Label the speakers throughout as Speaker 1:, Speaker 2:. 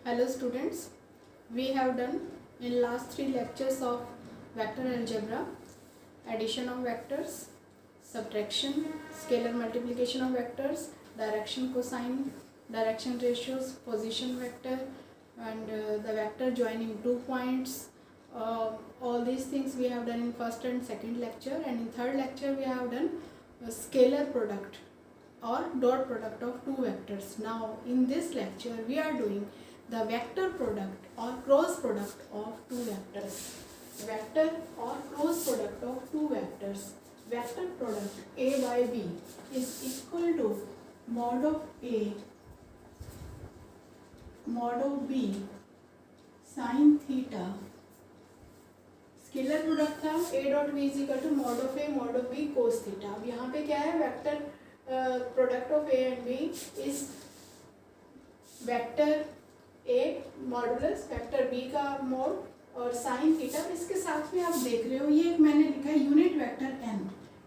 Speaker 1: Hello students, we have done in last 3 lectures of vector algebra, addition of vectors, subtraction, scalar multiplication of vectors, direction cosine, direction ratios, position vector and the vector joining 2 points. All these things we have done in first and second lecture, and in third lecture we have done a scalar product or dot product of two vectors. Now in this lecture we are doing the vector product or cross product of two vectors. Vector or cross product of two vectors. Vector product A by B is equal to mod of A mod of B sin theta. Scalar product था A dot B is equal to mod of A mod of B cos theta. अब यहाँ पे क्या है, vector product of A and B is vector A modulus vector B का mod और sine theta. इसके साथ में आप देख रहे हो ये एक मैंने लिखा है यूनिट वेक्टर n.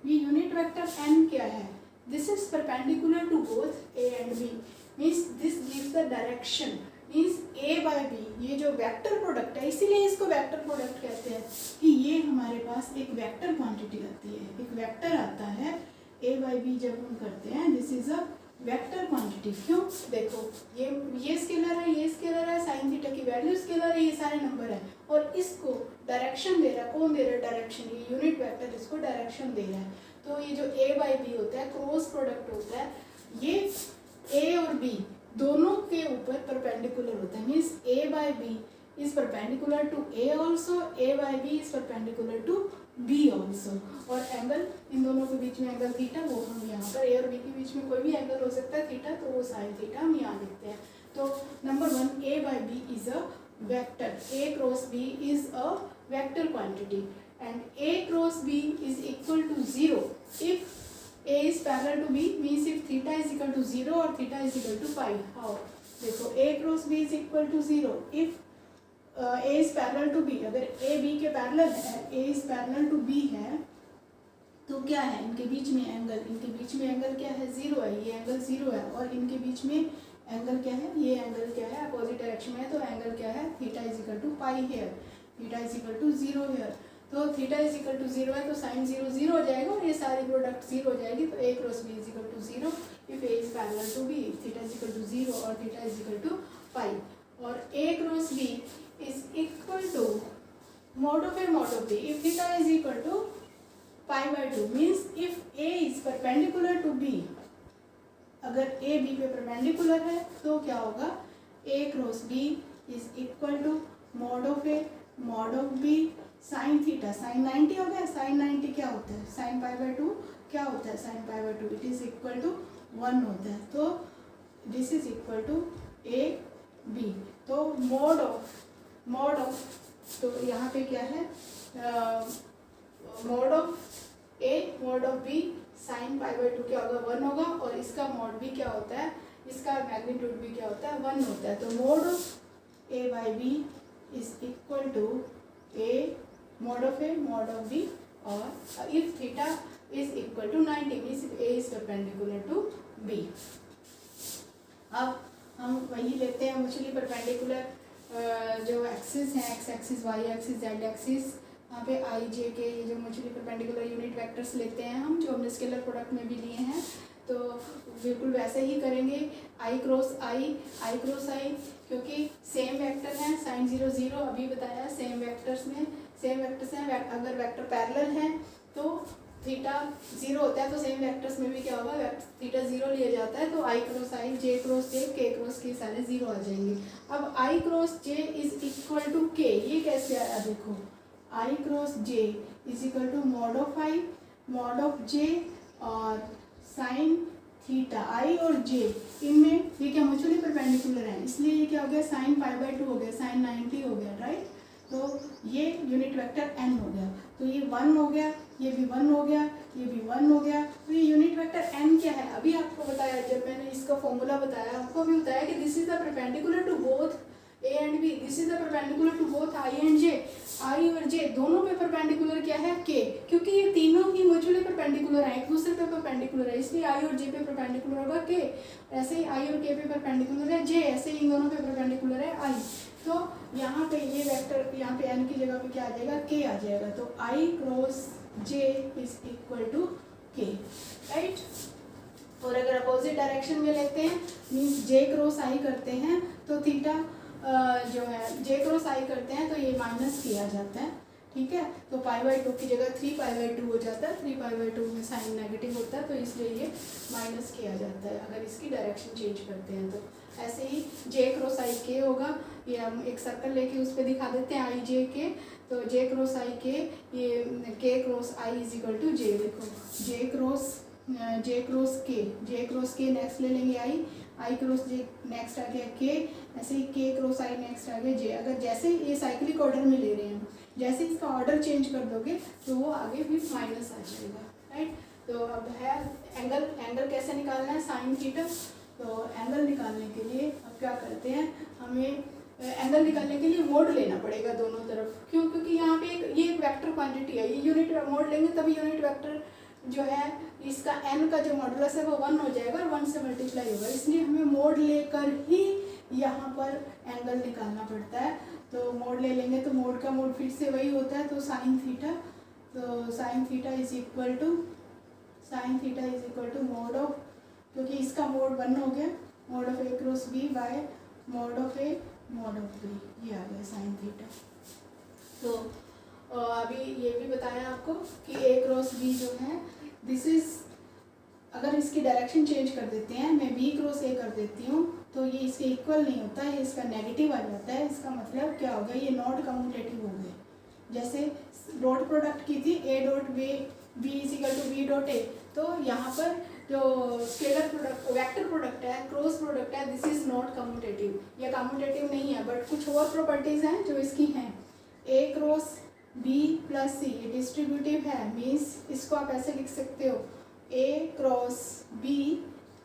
Speaker 1: ये यूनिट वेक्टर n क्या है? This is perpendicular to both A and B. Means this gives the direction. Means A by B ये जो वेक्टर प्रोडक्ट है, इसीलिए इसको वेक्टर प्रोडक्ट कहते हैं कि ये हमारे पास एक वेक्टर क्वांटिटी आती है, एक वेक्टर आता है A बाय B जब हम करते हैं. This is a vector quantity. क्यों? देखो ये स्केलर है, ये स्केलर है, साइन थीटा की वैल्यू स्केलर है, ये सारे नंबर है और इसको डायरेक्शन दे रहा है. कौन दे रहा है डायरेक्शन? ये यूनिट वेक्टर इसको डायरेक्शन दे रहा है. तो ये जो A बाय B होता है क्रॉस प्रोडक्ट होता है, ये A और B दोनों के ऊपर परपेंडिकुलर होता है. Means A by B is perpendicular to A also, A by B is perpendicular to B also. और एंगल इन दोनों के बीच में एंगल थीटा, वो हम यहाँ पर A और B के बीच में कोई भी एंगल हो सकता है थीटा, तो वो साइन थीटा हम यहाँ लिखते हैं. तो number 1 A by B is a vector. A cross B is a vector quantity and A cross B is equal to 0 if A is parallel to B. means if theta is equal to 0 or theta is equal to pi. how? देखो A cross B is equal to 0 if A is parallel to B. अगर A B के parallel है, A is parallel to B है, तो क्या है इनके बीच में एंगल? इनके बीच में एंगल क्या है? 0 है. ये एंगल 0 है और इनके बीच में एंगल क्या है? ये एंगल क्या है? अपोजिट डायरेक्शन में है, तो एंगल क्या है? Theta is equal to pi here, theta is equal to 0 here. तो थीटा इज इक्वल टू 0 है तो साइन 0 0 हो जाएगा और ये सारी प्रोडक्ट 0 हो जाएगी. तो A cross B is equal to 0 if A is parallel to B. Theta is equal to 0 और theta is equal to pi. और A cross B is equal to mod of A mod of B if theta is equal to pi by 2. means if A is perpendicular to B, अगर A B पे perpendicular है तो क्या होगा? A cross B is equal to mod of A mod of B sine theta. Sine 90 हो गया. Sign 90 क्या होता है? साइन पाई बाय 2 क्या होता है? Sine pi by 2 it is equal to 1 होता है. तो this is equal to A B. तो मोड ऑफ तो यहाँ पे क्या है? Mod of A mod of B sine pi by 2 क्या होगा? 1 होगा. और इसका मोड भी क्या होता है? इसका मैग्नीट्यूड भी क्या होता है? 1 होता है. तो mod of A by B is equal to A mod of A mod of B. और if theta is equal to 90 means if A is perpendicular to B. अब हम वही लेते हैं मुचुअली परपेंडिकुलर जो एक्सिस हैं, X axis, Y axis, Z axis. यहाँ पे आई जे के ये जो मुचुअली परपेंडिकुलर यूनिट वेक्टर्स लेते हैं हम, जो हमने स्केलर प्रोडक्ट में भी लिए हैं. तो बिल्कुल वैसे ही करेंगे. आई क्रॉस आई क्योंकि सेम वेक्टर हैं. साइन 0 0 अभी बताया. सेम वेक्टर्स हैं. अगर वेक्टर पैरेलल है तो थीटा 0 होता है, तो सेम वेक्टर्स में भी क्या होगा? थीटा 0 लिया जाता है. तो i cross I, J cross जे, के क्रॉस के सारे 0 आ जाएंगे. अब i cross j is equal to k. ये कैसे आया? देखो i cross j is equal to mod of i mod of j और साइन थीटा. आई और जे इनमें ये क्या म्यूचुअली परपेंडिकुलर है, इसलिए ये क्या हो गया? साइन पाई बाय 2 हो गया, साइन 90 हो गया. राइट. तो ये यूनिट वेक्टर n हो गया. तो ये 1 हो गया, ये भी 1 हो गया, ये भी 1 हो गया. तो ये यूनिट वेक्टर n क्या है? अभी आपको बताया, जब मैंने इसका फॉर्मूला बताया आपको अभी बताया कि this is the perpendicular to both A and B. This is the perpendicular to both I and J. I और जे दोनों पे परपेंडिकुलर क्या है के, क्योंकि ये तीनों ही म्यूचुअली परपेंडिकुलर हैं, एक दूसरे पे परपेंडिकुलर है, इसलिए आई और जे पे परपेंडिकुलर होगा के। ऐसे ही आई और के पे परपेंडिकुलर है जे, ऐसे ही इन दोनों पे परपेंडिकुलर है आई। तो यहाँ पे ये वेक्टर, यहाँ पे एन की जगह पे क्या आ जाएगा, के आ जाएगा। तो i cross j is equal to k, right. और अगर अपोजिट डायरेक्शन में लेते हैं, मीन्स जे क्रॉस आई करते हैं, तो थीटा जो है जे क्रॉस आई करते हैं तो ये माइनस किया जाता है, ठीक है। तो π/2 की जगह 3π/2 हो जाता है, 3π/2 में साइन नेगेटिव होता है, तो इसलिए ये माइनस किया जाता है अगर इसकी डायरेक्शन चेंज करते हैं तो। ऐसे ही जे क्रॉस आई के होगा, ये हम एक सर्कल लेके उस पर दिखा देते हैं आई जे के। तो जे क्रॉस आई के, ये k cross i is equal to j, देखो जे क्रॉस के नेक्स्ट ले लेंगे आई क्रॉस जे नेक्स्ट आ गया के, ऐसे ही के क्रॉस आई नेक्स्ट आ गया जे। अगर जैसे ये साइक्लिक ऑर्डर में ले रहे हैं, जैसे इसका ऑर्डर चेंज कर दोगे तो वो आगे भी माइनस आ जाएगा, राइट। तो अब है एंगल कैसे निकालना है, साइन थीटा। तो एंगल निकालने के लिए अब क्या करते हैं, हमें एंगल निकालने के लिए मोड लेना पड़ेगा दोनों तरफ। क्यों, क्योंकि यहाँ पे ये एक वेक्टर क्वांटिटी है, ये यूनिट मोड लेंगे तभी यूनिट वेक्टर जो है इसका n का जो मॉडुलस है वो 1 हो जाएगा और 1 से मल्टीप्लाई होगा, इसलिए हमें मोड लेकर ही यहाँ पर एंगल निकालना पड़ता है। तो मोड ले लेंगे तो मोड का मोड फिर से वही होता है, तो साइन थीटा। तो sine theta is equal to mod of, क्योंकि इसका मोड 1 हो गया, mod of A cross B by mod of A mod of B, ये आ गया साइन थीटा। तो अभी ये भी बताया आपको कि ए क्रॉस बी जो है, दिस इज, अगर इसकी डायरेक्शन चेंज कर देते हैं, मैं बी क्रॉस ए कर देती हूँ तो ये इसके इक्वल नहीं होता है, इसका नेगेटिव आ जाता है। इसका मतलब क्या हो गया, ये नॉट कम्यूटेटिव हो गए। जैसे डॉट प्रोडक्ट की थी A dot B is equal to B dot A, तो यहाँ पर जो स्केलर प्रोडक्ट वेक्टर प्रोडक्ट है, क्रॉस प्रोडक्ट है, दिस इज नॉट कम्यूटेटिव, ये कम्यूटेटिव नहीं है। बट कुछ और प्रॉपर्टीज हैं जो इसकी हैं। ए क्रॉस बी प्लस सी ये डिस्ट्रीब्यूटिव है, मीन्स इसको आप ऐसे लिख सकते हो ए क्रॉस बी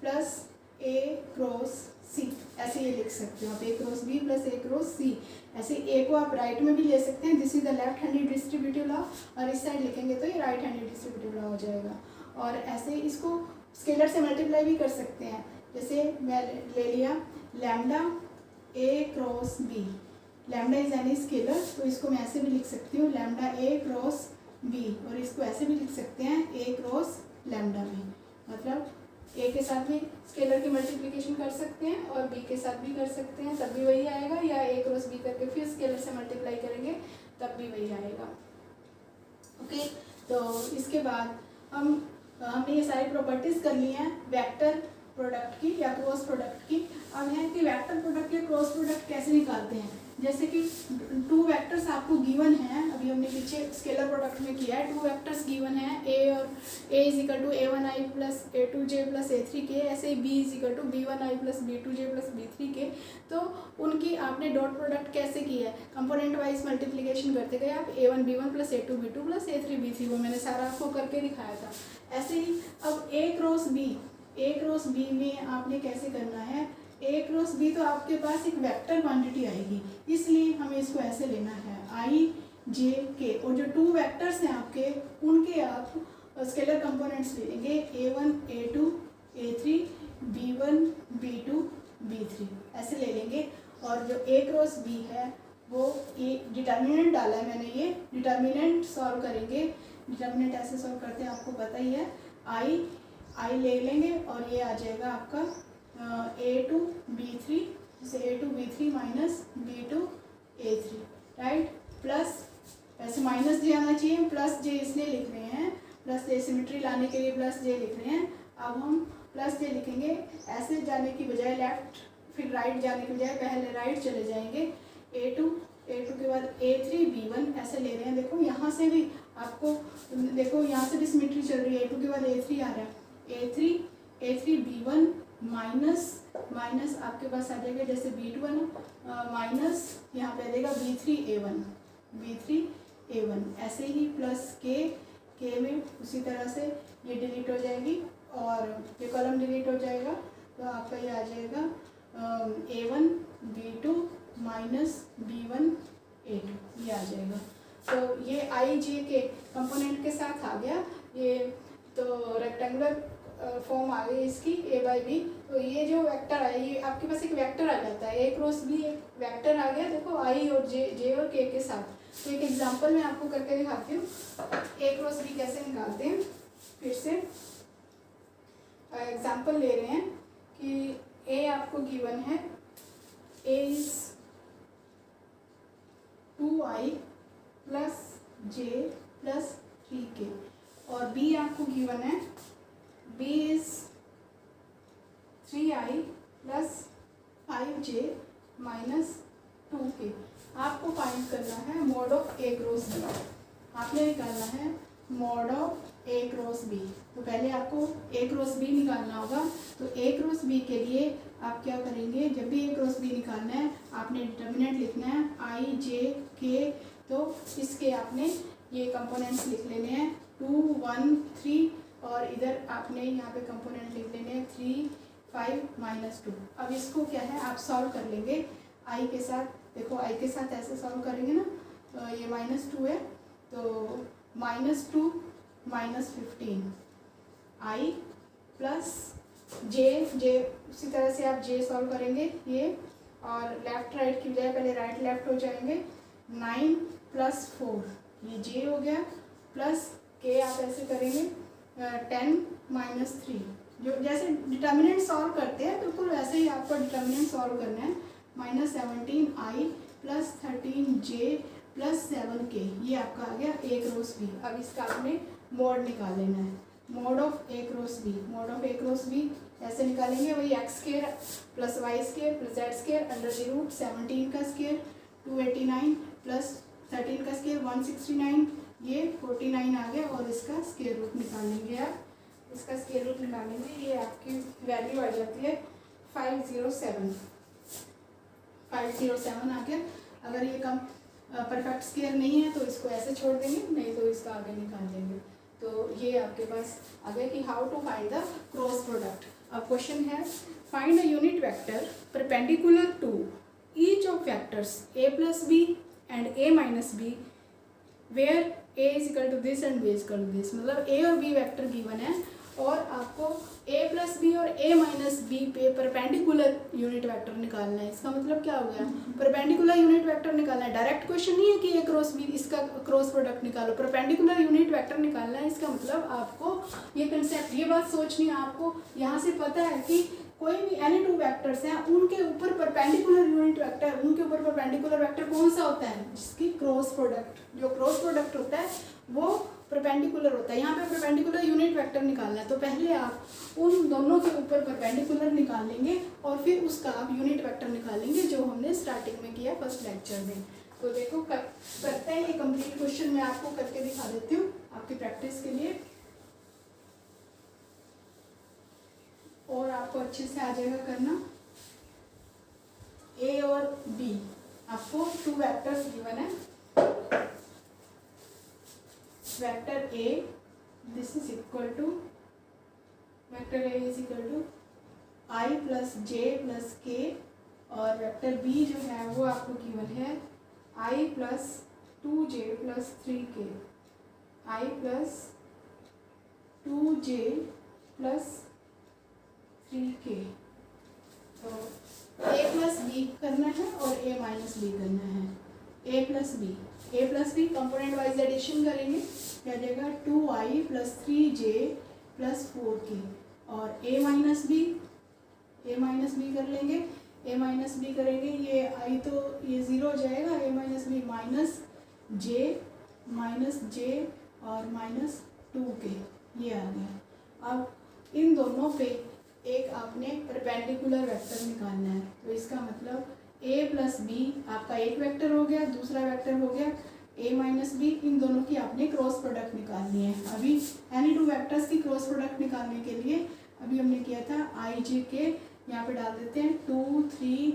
Speaker 1: प्लस ए क्रॉस सी, ऐसे ये लिख सकते हो आप, ए क्रॉस बी प्लस ए क्रॉस सी। ऐसे ए को आप राइट में भी ले सकते हैं, this is the left handed distributive law, और इस साइड लिखेंगे तो ये राइट हैंडेड डिस्ट्रीब्यूटिव लॉ हो जाएगा। और ऐसे इसको स्केलर से मल्टीप्लाई भी कर सकते हैं, जैसे मैं ले लिया lambda A cross B, lambda is any scalar, तो इसको मैं ऐसे भी लिख सकती हूँ लैम्डा ए क्रॉस बी, और इसको ऐसे भी लिख सकते हैं ए क्रॉस लैम्डा बी। मतलब ए के साथ भी स्केलर की मल्टीप्लिकेशन कर सकते हैं और बी के साथ भी कर सकते हैं, तब भी वही आएगा, या ए क्रॉस बी करके फिर स्केलर से मल्टीप्लाई करेंगे तब भी वही आएगा। ओके, तो इसके बाद हमने ये सारी प्रॉपर्टीज कर ली हैं वेक्टर प्रोडक्ट की या क्रॉस प्रोडक्ट की। अब है कि वेक्टर प्रोडक्ट या क्रॉस प्रोडक्ट कैसे निकालते हैं। जैसे कि टू वेक्टर्स आपको गिवन है, अभी हमने पीछे स्केलर प्रोडक्ट में किया है, टू वेक्टर्स गिवन है ए और a is equal to a1i plus a2j plus a3k, ऐसे ही b is equal to b1i plus b2j plus b3k। तो उनकी आपने डॉट प्रोडक्ट कैसे की है, कंपोनेंट वाइज मल्टीप्लिकेशन करते गए आप, a1b1 plus a2b2 plus a3b3, वो मैंने सारा आपको करके दिखाया था। ऐसे ही अब ए क्रॉस बी में आपने कैसे करना है, ए क्रॉस बी तो आपके पास एक वेक्टर क्वांटिटी आएगी, इसलिए हमें इसको ऐसे लेना है आई जे के, और जो टू वेक्टर्स हैं आपके उनके आप स्केलर कंपोनेंट्स ले लेंगे a1 a2 a3 b1 b2 b3 ऐसे ले लेंगे। और जो ए क्रॉस बी है वो ये डिटर्मिनेंट डाला है मैंने, ये डिटर्मिनेंट सॉल्व करेंगे। डिटर्मिनेंट ऐसे सॉल्व करते हैं आपको पता ही है, आई ले लेंगे और ये आ जाएगा आपका a2 b3, जैसे a2 b3 minus b2 a3, right, plus ऐसे माइनस जे आना चाहिए, प्लस जे इसलिए लिख रहे हैं, प्लस जे सिमेट्री लाने के लिए प्लस जे लिख रहे हैं। अब हम प्लस जे लिखेंगे, ऐसे जाने की बजाय लेफ्ट फिर राइट जाने के बजाय पहले राइट चले जाएंगे। a2 के बाद a3 b1 ऐसे ले रहे हैं। देखो यहाँ से भी आपको, देखो यहाँ से भी सिमेट्री चल रही है, a2 के बाद a3 आ रहा है, a3 b1 माइनस आपके पास आ जाएगा जैसे b2 है ना, माइनस यहाँ पे आ जाएगा b3 a1, ऐसे ही प्लस के में उसी तरह से ये डिलीट हो जाएगी और ये कॉलम डिलीट हो जाएगा, तो आपका ये आ जाएगा a1 b2 minus b1 a2, ये आ जाएगा। तो ये आई जे के कंपोनेंट के साथ आ गया ये, तो रेक्टेंगुलर फॉर्म आ गई इसकी ए बाई बी। तो ये जो वेक्टर है ये आपके पास एक वेक्टर आ जाता है, ए क्रॉस बी एक वेक्टर आ गया देखो आई और जे और के साथ। तो एक एग्जांपल मैं आपको करके दिखाती हूँ ए क्रॉस बी कैसे निकालते हैं। फिर से एग्जांपल ले रहे हैं कि ए आपको गिवन है, a is 2i plus J plus 3k, और बी आपको गिवन है, b is 3i plus 5j minus 2k। आपको फाइंड करना है mod of A cross B, आपने निकालना है mod of A cross B. तो पहले आपको ए क्रॉस बी निकालना होगा। तो ए क्रॉस बी के लिए आप क्या करेंगे, जब भी ए क्रॉस बी निकालना है आपने डिटर्मिनेंट लिखना है आई जे के। तो इसके आपने ये कंपोनेंट्स लिख लेने हैं 2 1 3, और इधर आपने यहाँ पे कंपोनेंट लिख लेने हैं 3 5 माइनस 2। अब इसको क्या है आप सॉल्व कर लेंगे आई के साथ। देखो आई के साथ ऐसे सॉल्व करेंगे ना, तो ये -2 है, तो -2 माइनस 15 आई प्लस जे उसी तरह से आप जे सॉल्व करेंगे ये, और लेफ्ट राइट की बजाय पहले राइट लेफ्ट हो जाएंगे। 9 प्लस 4 ये जे हो गया, प्लस के आप ऐसे करेंगे 10 माइनस 3। जो जैसे डिटर्मिनेंट सॉल्व करते हैं बिल्कुल वैसे ही आपको डिटर्मिनेंट सॉल्व करना है। -17 आई प्लस 13 जे प्लस 7 के, ये आपका आ गया ए क्रॉस बी। अब इसका आपने मॉड निकाल लेना है, mod of A cross B. Mod of A cross B ऐसे निकालेंगे, वही X square plus Y square plus Z square under the root 17 का स्क्वायर 289 प्लस 13 का स्क्वायर 169, ये 49 आ गया, और इसका स्क्वायर रूट निकालेंगे आप। इसका स्क्वायर रूट निकालेंगे, ये आपकी वैल्यू आ जाती है 507 आ गया। अगर ये कम परफेक्ट स्क्वायर नहीं है तो इसको ऐसे छोड़ देंगे, नहीं तो इसका आगे निकाल देंगे। तो ये आपके पास आ गया कि how to find the cross product. अब क्वेश्चन है find a unit vector perpendicular to each of vectors a plus B and a minus B where a is equal to this and b is equal to this. मतलब a और b vector given है और आपको a plus B और a minus B पे perpendicular unit vector निकालना है। इसका मतलब क्या हो गया, परपेंडिकुलर यूनिट वेक्टर निकालना है। डायरेक्ट क्वेश्चन नहीं है कि a क्रॉस बी इसका क्रॉस प्रोडक्ट निकालो, परपेंडिकुलर यूनिट वेक्टर निकालना है। इसका मतलब आपको ये कंसेप्ट, ये बात सोचनी है आपको। यहाँ से पता है कि कोई भी एनी टू वेक्टर्स हैं उनके ऊपर परपेंडिकुलर यूनिट वेक्टर, उनके ऊपर परपेंडिकुलर वेक्टर कौन सा होता है, जिसकी क्रॉस प्रोडक्ट, जो क्रॉस प्रोडक्ट होता है वो परपेंडिकुलर होता है। यहाँ पे परपेंडिकुलर यूनिट वेक्टर निकालना है, तो पहले आप उन दोनों के ऊपर परपेंडिकुलर निकालेंगे और फिर उसका आप यूनिट वेक्टर निकालेंगे, जो हमने स्टार्टिंग में किया फर्स्ट लेक्चर में। तो देखो करते हैं ये कंप्लीट क्वेश्चन मैं आपको करके दिखा देती हूँ आपकी प्रैक्टिस के लिए, और आपको अच्छे से आ जाएगा करना। ए और बी आपको 2 वेक्टर्स गिवन है। Vector A this is equal to, vector A is equal to I plus J plus K, और वेक्टर बी जो है वो आपको गिवन है आई प्लस 2j प्लस 3k, आई प्लस 2j प्लस 3k। तो a प्लस बी करना है और a माइनस बी करना है। a plus B component wise addition करेंगे, क्या जाएगा 2i plus 3j plus 4k, और a माइनस बी कर लेंगे, a माइनस बी करेंगे, ये i तो ये 0 हो जाएगा, a माइनस बी माइनस जे और माइनस 2k, ये आ गया। अब इन दोनों पे एक आपने परपेंडिकुलर वेक्टर निकालना है, तो इसका मतलब a प्लस बी आपका एक वेक्टर हो गया, दूसरा वेक्टर हो गया a माइनस बी। इन दोनों की आपने क्रॉस प्रोडक्ट निकालनी है। अभी एनी टू वेक्टर्स की क्रॉस प्रोडक्ट निकालने के लिए अभी हमने किया था आई जे के, यहाँ पे डाल देते हैं 2 3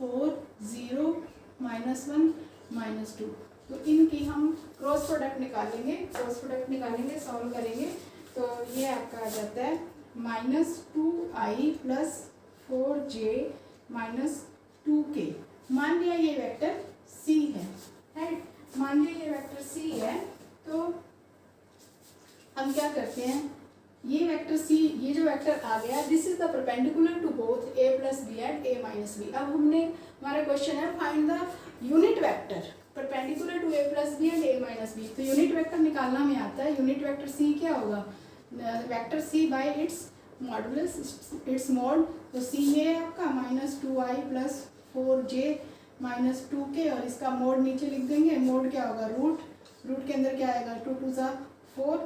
Speaker 1: 4 0 -1 -2। तो इनकी हम क्रॉस प्रोडक्ट निकालेंगे, सॉल्व करेंगे। तो ये आपका आ जाता है -2i plus 4j minus 2k। मान लिया ये वेक्टर c है, राइट। मान लीजिए ये वेक्टर सी है, तो हम क्या करते हैं, ये वेक्टर सी, ये जो वेक्टर आ गया, this is the perpendicular to both a plus B and a minus B. अब हमने, हमारा क्वेश्चन है find the unit vector perpendicular to a plus B and a minus B. तो यूनिट वेक्टर निकालना में आता है, यूनिट वेक्टर सी क्या होगा, vector C by its modulus, its mod. तो सी ये है आपका -2i plus 4j minus 2k, और इसका मोड नीचे लिख देंगे। मोड क्या होगा, रूट के अंदर क्या आएगा, 2 2 ज़ा 4,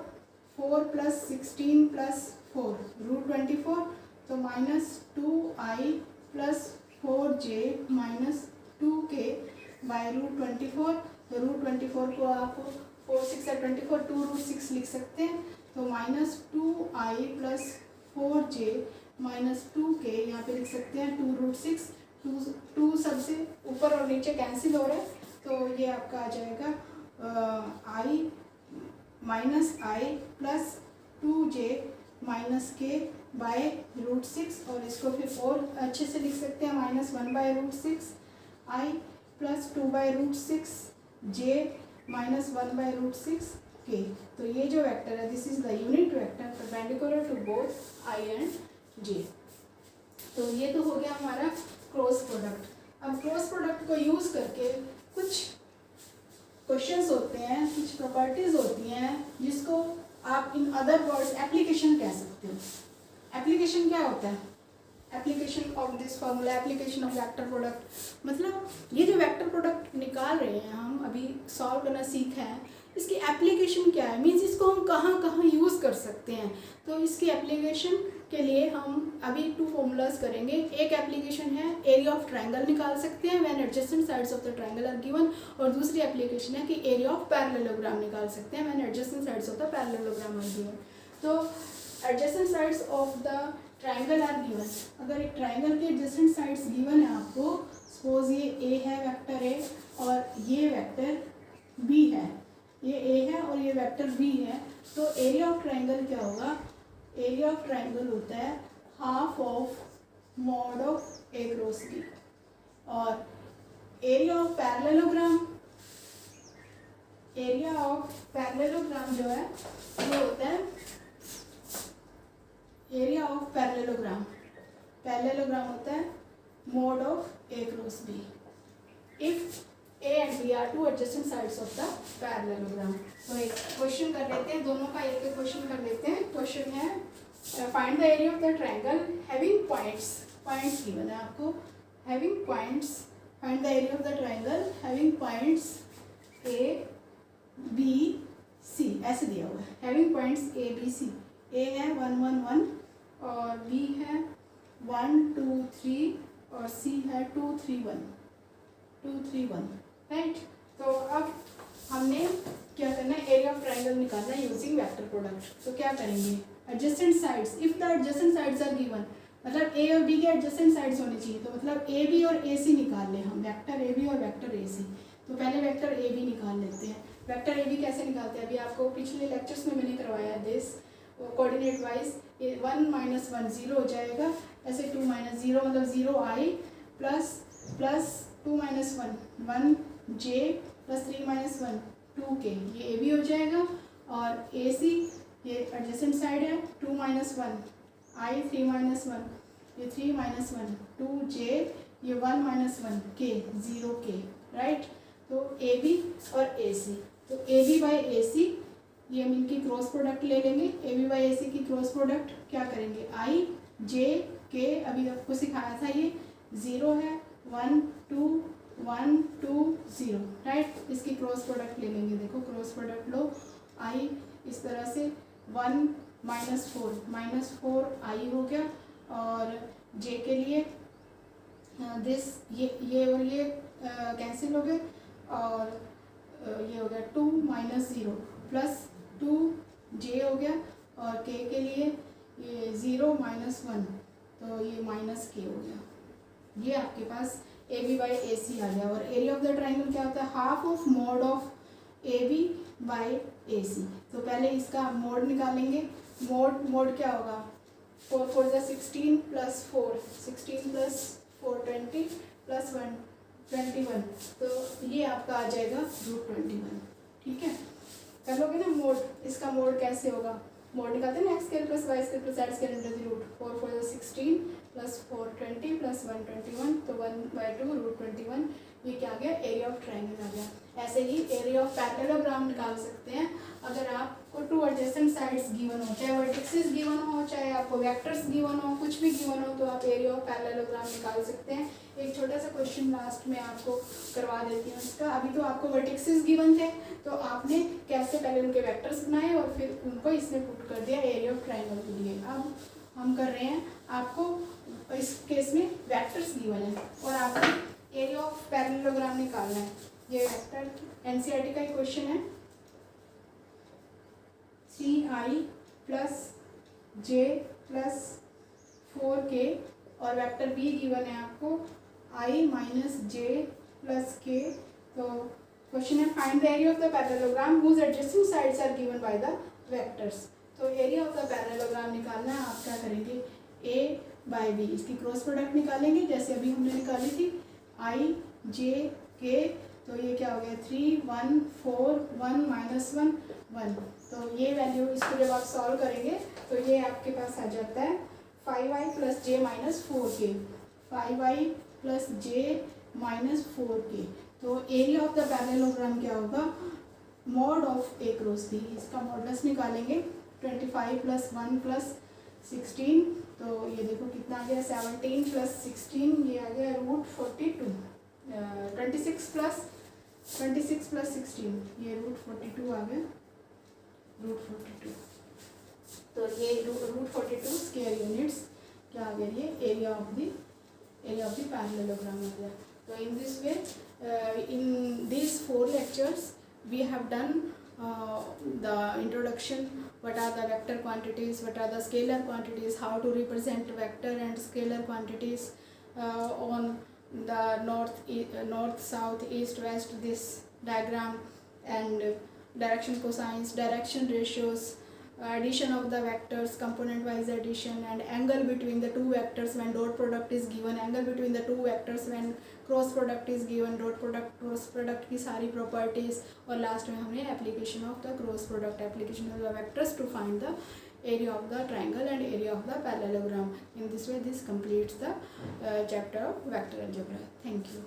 Speaker 1: 4 प्लस 16 प्लस 4 रूट 24, तो -2i plus 4j minus 2k by root 24। तो रूट 24 को आप 4 6 या 24 2 रूट 6 लिख सकते हैं। तो -2i plus 4j minus 2k यहाँ पे लिख सकते हैं 2 रूट 6। 2 सबसे ऊपर और नीचे कैंसिल हो रहा है, तो ये आपका आ जाएगा i minus I plus 2j minus के बाय रूट 6, और इसको फिर और अच्छे से लिख सकते हैं -1 by root 6 i plus 2 by root 6 j minus 1 by root 6 k। तो ये जो वेक्टर है, this is the unit vector perpendicular to both i and j। तो ये तो हो गया हमारा क्रॉस प्रोडक्ट। अब क्रॉस प्रोडक्ट को यूज़ करके कुछ क्वेश्चंस होते हैं, कुछ प्रॉपर्टीज होती हैं जिसको आप इन अदर वर्ड्स एप्लीकेशन कह सकते हो। एप्लीकेशन क्या होता है, application of this formula, application of vector product. मतलब ये जो वेक्टर प्रोडक्ट निकाल रहे हैं, हम अभी सॉल्व करना सीखे हैं, इसकी एप्लीकेशन क्या है, मीन्स इसको हम कहाँ कहाँ यूज़ कर सकते हैं। तो इसकी एप्लीकेशन के लिए हम अभी 2 फॉर्मूलाज करेंगे। एक एप्लीकेशन है एरिया ऑफ ट्रायंगल निकाल सकते हैं when adjacent sides of the triangle are given, और दूसरी एप्लीकेशन है कि एरिया ऑफ पैरेललोग्राम निकाल सकते हैं when adjacent sides of the parallelogram are given. तो adjacent sides of the triangle are given, अगर एक ट्रायंगल के एडजेसेंट साइड्स गिवन है आपको, सपोज ये ए है, वेक्टर ए, और ये वेक्टर बी है, ये ए है और ये वेक्टर बी है, तो एरिया ऑफ ट्रायंगल क्या होगा, एरिया ऑफ ट्रायंगल होता है half of mod of A cross b. और area of parallelogram, area of parallelogram जो है वो होता है एरिया ऑफ पैरेललोग्राम, पैरेललोग्राम होता है mod of A cross B if A and B are two adjacent sides of the parallelogram। तो एक क्वेश्चन कर लेते हैं, दोनों का एक एक क्वेश्चन कर लेते हैं। क्वेश्चन है find the area of the triangle having points, points given है आपको, having points, find the area of the triangle having points A B C, ऐसे दिया हुआ है, having points A B C। A है 1 1 1 और B है 1 2 3 और C है 2 3 1 2 3 1, राइट। तो अब हमने क्या करना है, एरिया ऑफ ट्रायंगल निकालना है यूजिंग वेक्टर प्रोडक्ट। तो क्या करेंगे, adjacent sides, if the adjacent sides are given, मतलब ए और बी के एडजेसेंट साइड्स होनी चाहिए, तो मतलब ए बी और ए सी निकाल लें हम, वेक्टर ए बी और वेक्टर ए सी। तो पहले वेक्टर ए बी निकाल लेते हैं। वेक्टर ए बी कैसे निकालते हैं, अभी आपको पिछले लेक्चर्स में मैंने करवाया दिस कोऑर्डिनेट वाइज। 1 - 1 0 हो जाएगा, ऐसे 2 - 0 मतलब 0i plus 2 - 1 1j plus 3 - 1 2k, ये ए बी हो जाएगा। और ए सी ये एडजेसेंट साइड है, 2 - 1 i 3 - 1 ये 3 - 1 2j ये 1 - 1 k 0k, राइट। तो ए बी और ए सी, तो ए बी बाई ए सी ये हम इनकी क्रॉस प्रोडक्ट ले लेंगे। ए बी बाई ए सी की क्रॉस प्रोडक्ट क्या करेंगे, आई जे के, अभी आपको सिखाया था, ये 0 है 1 2 1 2 0, राइट। इसकी क्रॉस प्रोडक्ट ले लेंगे, देखो क्रॉस प्रोडक्ट लो, आई इस तरह से 1 - 4 आई हो गया, और जे के लिए दिस ये और ये कैंसिल हो गए, और ये हो गया 2 - 0 प्लस 2j हो गया, और k के लिए ये 0 - 1 तो ये -k हो गया। ये आपके पास ए बी बाई ए सी आ गया। और एरिया ऑफ द ट्राइंगल क्या होता है, half of mod of A B by A C. तो पहले इसका मोड निकालेंगे। मोड क्या होगा, 4 4 16 प्लस 4 16 प्लस 4 20 प्लस 1 21, तो ये आपका आ जाएगा √21। ठीक है, कर लोगे ना मोड। इसका मोड कैसे होगा, मोड निकालते हैं ना, x square plus Y square plus Z square into the root. 4 4 16 plus 4 20 plus 121, तो 1/2 √21। ये क्या आ गया, एरिया ऑफ ट्रायंगल आ गया। ऐसे ही एरिया ऑफ पैरेललोग्राम निकाल सकते हैं अगर आपको टू एडजेसेंट साइड्स गिवन हो, चाहे वर्टिसेस गिवन हो, चाहे आपको वेक्टर्स गिवन हो, कुछ भी गिवन हो, तो आप एरिया ऑफ पैरेललोग्राम निकाल सकते हैं। एक छोटा सा क्वेश्चन लास्ट में आपको करवा देती हूँ इसका। अभी तो आपको वर्टिसेस गिवन थे, तो आपने कैसे पहले उनके वेक्टर्स बनाए और फिर उनको इसमें पुट कर दिया एरिया ऑफ ट्रायंगल के लिए। अब हम कर रहे हैं, आपको इस केस में वेक्टर्स गिवन है और आपको एरिया ऑफ पैरेललोग्राम निकालना है। ये वेक्टर एनसीईआरटी का ही क्वेश्चन है। CI plus J plus 4K और वेक्टर B गिवन है आपको I minus J plus K। तो क्वेश्चन है find the area of the parallelogram whose adjacent sides are given by the vectors. तो area of the parallelogram निकालना है, आप क्या करेंगे, A बाय B, इसकी क्रॉस प्रोडक्ट निकालेंगे जैसे अभी हमने निकाली थी, I J K। तो ये क्या हो गया, 3 1 4 1 माइनस 1 1। तो ये वैल्यू, इसको जब आप सॉल्व करेंगे तो ये आपके पास आ जाता है 5i प्लस जे माइनस 4k, 5i प्लस जे माइनस 4k। तो एरिया ऑफ द पैरेललोग्राम क्या होगा, mod of A cross B। इसका मॉडुलस निकालेंगे, 25 प्लस 1 प्लस 16। तो ये देखो कितना आ गया, 17 प्लस 16, ये आ गया √42। 26 प्लस 16, ये √42 आ गया, √42। तो ये √42 स्क्वायर यूनिट्स क्या आ गया, ये एरिया ऑफ द पैरेललोग्राम आ गया। तो in this way, in these 4 lectures we have done the introduction, what are the vector quantities, what are the scalar quantities, how to represent vector and scalar quantities on the north, south, east, west, this diagram, and direction cosines, direction ratios, addition of the vectors, component wise addition, and angle between the two vectors when dot product is given, angle between the two vectors when cross product is given, dot product, cross product की सारी properties, और last में हमने application of the cross product, application of the vectors to find the area of the triangle and area of the parallelogram. In this way, this completes the chapter of vector algebra. Thank you.